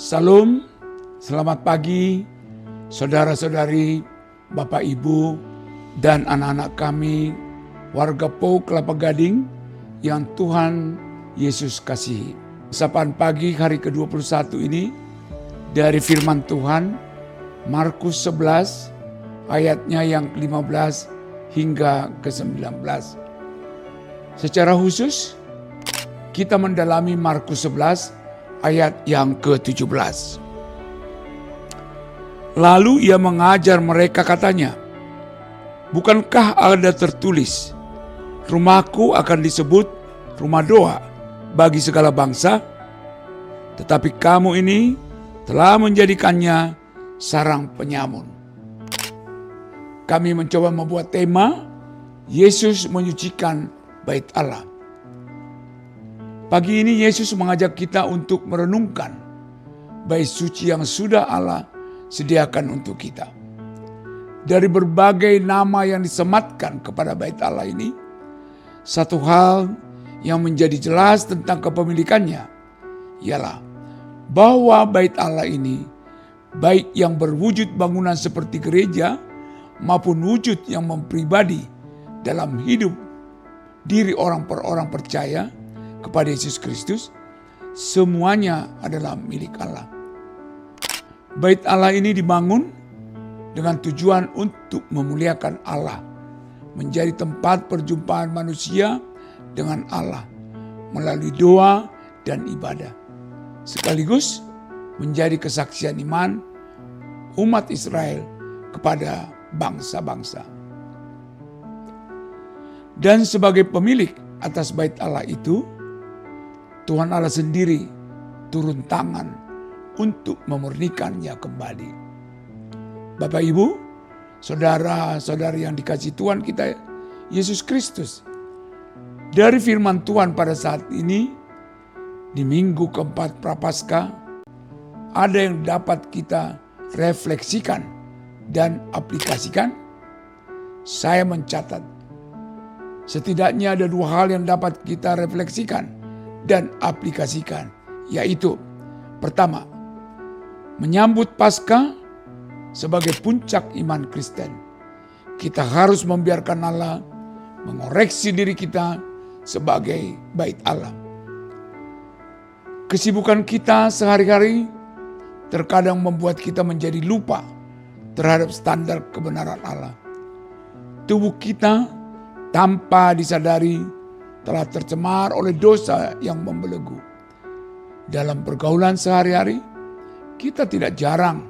Salam, selamat pagi, saudara-saudari, Bapak Ibu, dan anak-anak kami, warga PO Kelapa Gading yang Tuhan Yesus kasihi. Sapaan pagi hari ke-21 ini dari firman Tuhan, Markus 11, ayatnya yang ke-15 hingga ke-19. Secara khusus, kita mendalami Markus 11 ayat yang ke-17. Lalu ia mengajar mereka katanya, bukankah ada tertulis, rumahku akan disebut rumah doa bagi segala bangsa? Tetapi kamu ini telah menjadikannya sarang penyamun. Kami mencoba membuat tema, Yesus menyucikan bait Allah. Pagi ini Yesus mengajak kita untuk merenungkan bait suci yang sudah Allah sediakan untuk kita. Dari berbagai nama yang disematkan kepada bait Allah ini, satu hal yang menjadi jelas tentang kepemilikannya ialah bahwa bait Allah ini baik yang berwujud bangunan seperti gereja maupun wujud yang mempribadi dalam hidup diri orang per orang percaya kepada Yesus Kristus, semuanya adalah milik Allah. Bait Allah ini dibangun dengan tujuan untuk memuliakan Allah, menjadi tempat perjumpaan manusia dengan Allah melalui doa dan ibadah, sekaligus menjadi kesaksian iman umat Israel kepada bangsa-bangsa. Dan sebagai pemilik atas bait Allah itu, Tuhan Allah sendiri turun tangan untuk memurnikannya kembali. Bapak Ibu, saudara-saudari yang dikasihi Tuhan kita Yesus Kristus, dari firman Tuhan pada saat ini, di minggu keempat Prapaskah, ada yang dapat kita refleksikan dan aplikasikan. Saya mencatat, setidaknya ada dua hal yang dapat kita refleksikan dan aplikasikan, yaitu pertama, menyambut Paskah sebagai puncak iman Kristen. Kita harus membiarkan Allah mengoreksi diri kita sebagai bait Allah. Kesibukan kita sehari-hari terkadang membuat kita menjadi lupa terhadap standar kebenaran Allah. Tubuh kita tanpa disadari telah tercemar oleh dosa yang membelenggu. Dalam pergaulan sehari-hari, kita tidak jarang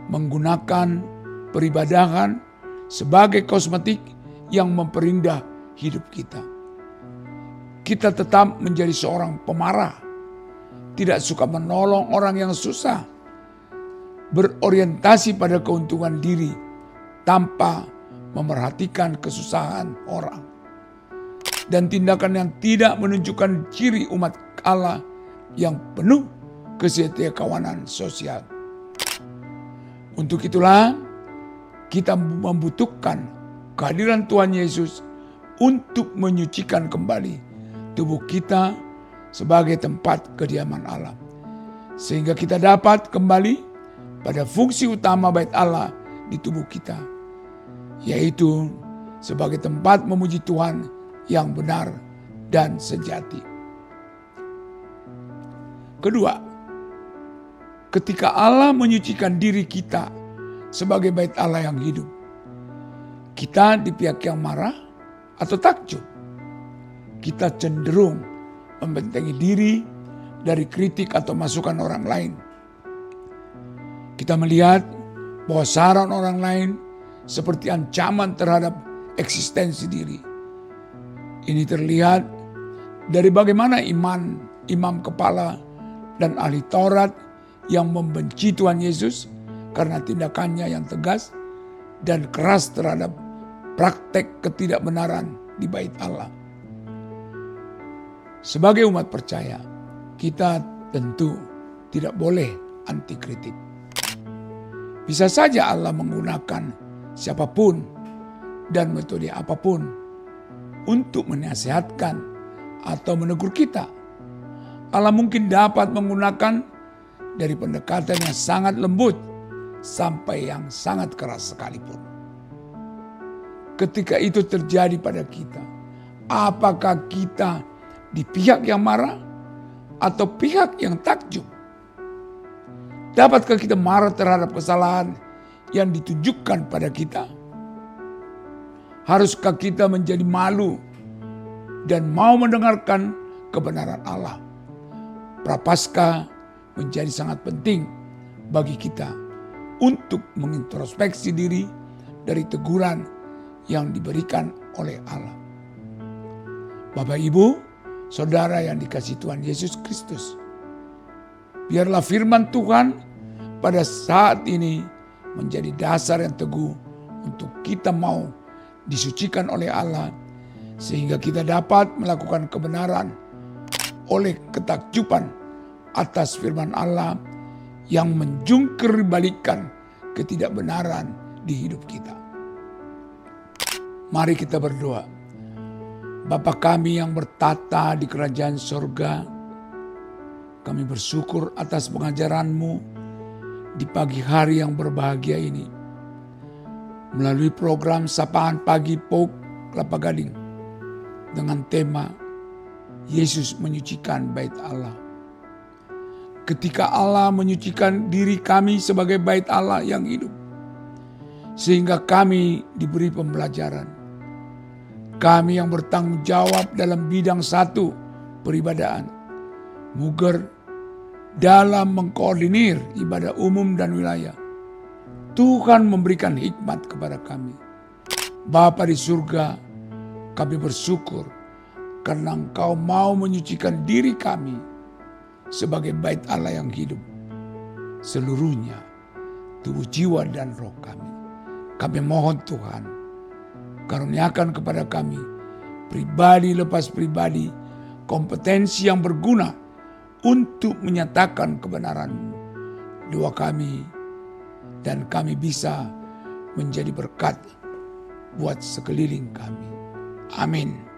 menggunakan peribadahan sebagai kosmetik yang memperindah hidup kita. Kita tetap menjadi seorang pemarah, tidak suka menolong orang yang susah, berorientasi pada keuntungan diri tanpa memerhatikan kesusahan orang, dan tindakan yang tidak menunjukkan ciri umat Allah yang penuh kesetiakawanan sosial. Untuk itulah kita membutuhkan kehadiran Tuhan Yesus untuk menyucikan kembali tubuh kita sebagai tempat kediaman Allah, sehingga kita dapat kembali pada fungsi utama bait Allah di tubuh kita, yaitu sebagai tempat memuji Tuhan yang benar dan sejati. Kedua, ketika Allah menyucikan diri kita sebagai bait Allah yang hidup, kita di pihak yang marah atau takjub? Kita cenderung membentengi diri dari kritik atau masukan orang lain. Kita melihat bahwa saran orang lain seperti ancaman terhadap eksistensi diri. Ini terlihat dari bagaimana imam kepala dan ahli Taurat yang membenci Tuhan Yesus karena tindakannya yang tegas dan keras terhadap praktek ketidakbenaran di bait Allah. Sebagai umat percaya, kita tentu tidak boleh anti kritik. Bisa saja Allah menggunakan siapapun dan metode apapun untuk menasihatkan atau menegur kita. Allah mungkin dapat menggunakan dari pendekatan yang sangat lembut sampai yang sangat keras sekalipun. Ketika itu terjadi pada kita, apakah kita di pihak yang marah atau pihak yang takjub? Dapatkah kita marah terhadap kesalahan yang ditujukan pada kita? Haruskah kita menjadi malu dan mau mendengarkan kebenaran Allah? Prapaskah menjadi sangat penting bagi kita untuk mengintrospeksi diri dari teguran yang diberikan oleh Allah. Bapak, Ibu, Saudara yang dikasihi Tuhan Yesus Kristus, biarlah firman Tuhan pada saat ini menjadi dasar yang teguh untuk kita mau disucikan oleh Allah, sehingga kita dapat melakukan kebenaran oleh ketakjuban atas firman Allah yang menjungkir balikan ketidakbenaran di hidup kita. Mari kita berdoa. Bapa kami yang bertata di kerajaan sorga, kami bersyukur atas pengajaran-Mu di pagi hari yang berbahagia ini. Melalui program Sapaan Pagi POG Kelapa Gading dengan tema Yesus menyucikan bait Allah. Ketika Allah menyucikan diri kami sebagai bait Allah yang hidup, sehingga kami diberi pembelajaran. Kami yang bertanggung jawab dalam bidang satu peribadahan, muger dalam mengkoordinir ibadah umum dan wilayah. Tuhan memberikan hikmat kepada kami. Bapa di surga, kami bersyukur karena Engkau mau menyucikan diri kami sebagai bait Allah yang hidup. Seluruhnya, tubuh, jiwa, dan roh kami. Kami mohon Tuhan, karuniakan kepada kami pribadi lepas pribadi kompetensi yang berguna untuk menyatakan kebenaran-Mu. Doa kami dan kami bisa menjadi berkat buat sekeliling kami. Amin.